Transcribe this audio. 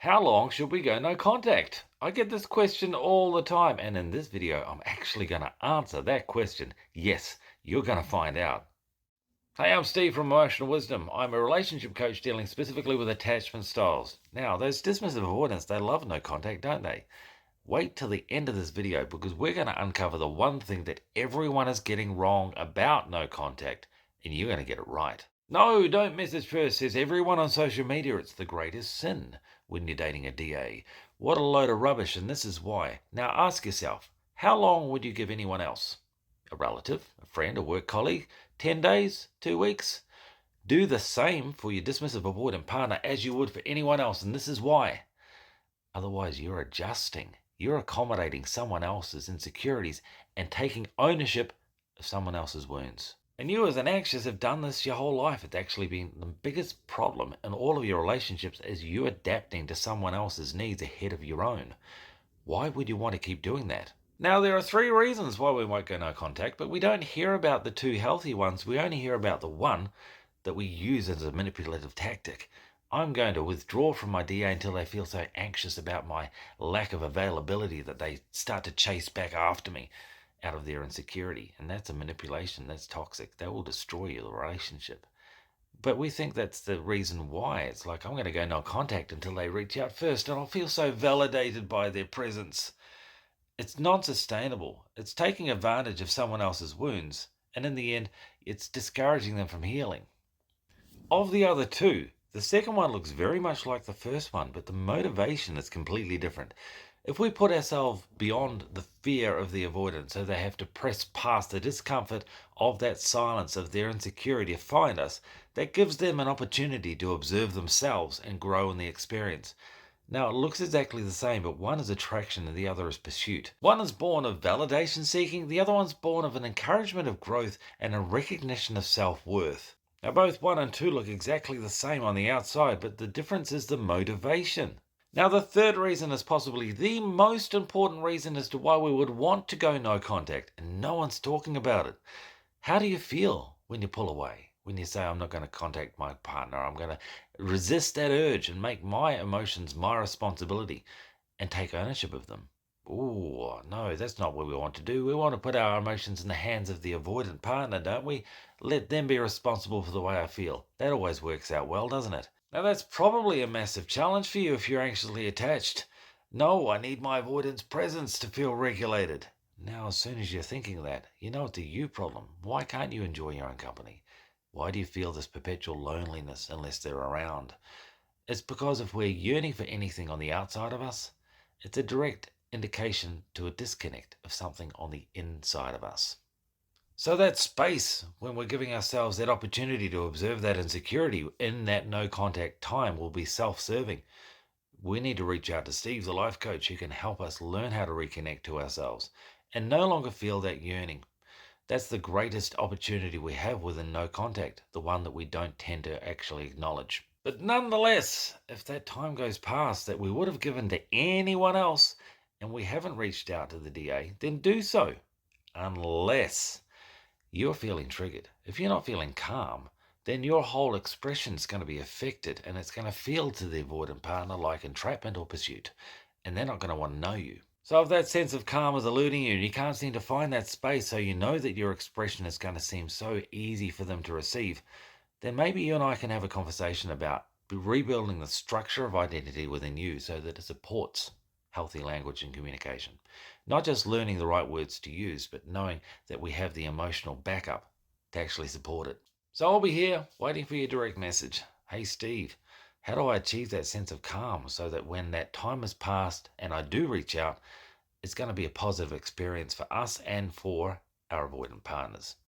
How long should we go no contact? I get this question all the time, and in this video, I'm actually going to answer that question. Yes, you're going to find out. Hey, I'm Steve from Emotional Wisdom. I'm a relationship coach dealing specifically with attachment styles. Now, those dismissive avoidants, they love no contact, don't they? Wait till the end of this video because we're going to uncover the one thing that everyone is getting wrong about no contact, and you're going to get it right. No, don't message first, says everyone on social media. It's the greatest sin when you're dating a DA. What a load of rubbish, and this is why. Now ask yourself, how long would you give anyone else? A relative, a friend, a work colleague? 10 days? 2 weeks? Do the same for your dismissive avoidant partner as you would for anyone else, and this is why. Otherwise, you're adjusting. You're accommodating someone else's insecurities and taking ownership of someone else's wounds. And you as an anxious have done this your whole life. It's actually been the biggest problem in all of your relationships is you adapting to someone else's needs ahead of your own. Why would you want to keep doing that? Now, there are 3 reasons why we won't go no contact, but we don't hear about the 2 healthy ones. We only hear about the one that we use as a manipulative tactic. I'm going to withdraw from my DA until they feel so anxious about my lack of availability that they start to chase back after me out of their insecurity. And that's a manipulation. That's toxic. That will destroy your relationship. But we think that's the reason why. It's like, I'm going to go no contact until they reach out first, and I'll feel so validated by their presence. It's non-sustainable. It's taking advantage of someone else's wounds, and in the end, it's discouraging them from healing. Of the other 2, the second one looks very much like the first one, but the motivation is completely different. If we put ourselves beyond the fear of the avoidance, so they have to press past the discomfort of that silence of their insecurity to find us, that gives them an opportunity to observe themselves and grow in the experience. Now, it looks exactly the same, but one is attraction and the other is pursuit. One is born of validation seeking, the other one's born of an encouragement of growth and a recognition of self-worth. Now, both 1 and 2 look exactly the same on the outside, but the difference is the motivation. Now, the third reason is possibly the most important reason as to why we would want to go no contact, and no one's talking about it. How do you feel when you pull away? When you say, I'm not going to contact my partner, I'm going to resist that urge and make my emotions my responsibility and take ownership of them? Oh, no, that's not what we want to do. We want to put our emotions in the hands of the avoidant partner, don't we? Let them be responsible for the way I feel. That always works out well, doesn't it? Now, that's probably a massive challenge for you if you're anxiously attached. No, I need my avoidance presence to feel regulated. Now, as soon as you're thinking that, you know it's a you problem. Why can't you enjoy your own company? Why do you feel this perpetual loneliness unless they're around? It's because if we're yearning for anything on the outside of us, it's a direct indication to a disconnect of something on the inside of us. So that space, when we're giving ourselves that opportunity to observe that insecurity in that no contact time, will be self-serving. We need to reach out to Steve, the life coach, who can help us learn how to reconnect to ourselves and no longer feel that yearning. That's the greatest opportunity we have within no contact, the one that we don't tend to actually acknowledge. But nonetheless, if that time goes past that we would have given to anyone else and we haven't reached out to the DA, then do so, unless you're feeling triggered. If you're not feeling calm, then your whole expression is going to be affected and it's going to feel to the avoidant partner like entrapment or pursuit, and they're not going to want to know you. So if that sense of calm is eluding you and you can't seem to find that space, so you know that your expression is going to seem so easy for them to receive, then maybe you and I can have a conversation about rebuilding the structure of identity within you so that it supports healthy language and communication. Not just learning the right words to use, but knowing that we have the emotional backup to actually support it. So I'll be here waiting for your direct message. Hey Steve, how do I achieve that sense of calm so that when that time has passed and I do reach out, it's going to be a positive experience for us and for our avoidant partners?